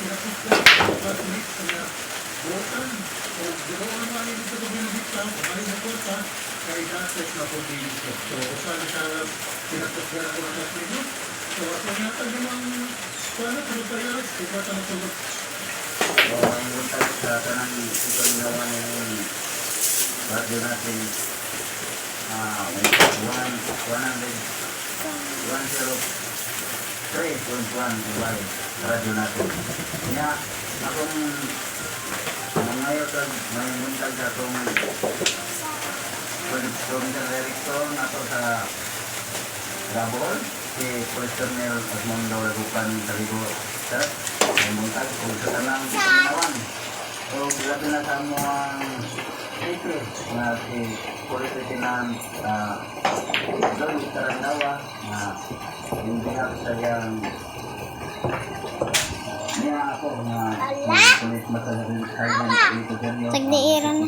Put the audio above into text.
pinapos ka, classmate sa nga buotan, o ganoon naman yung sa pag-binabit ka, kumain na kwarta, kay dapat na pag-binabit ko. So, saan siya pinapos ka na ko ng classmate mo? So, ako nga namang, paano kung payas, kung na tulog. So, ang buntag sa kanang ito ginawa ng radyo natin 103.1 diba, radyo natin. Kaya, akong ngayon may buntag sa itong director na ito sa Gabon, si Colonel Osmundo Lagupan Taligo. Sir, may buntag kung sa tanang pinawan. So, grabe na sa mo ang ito na si Police Lieutenant Don Tarandawa na hindi sa yang niya ako na police matalagin silent dito dyan yung Tagdiiran.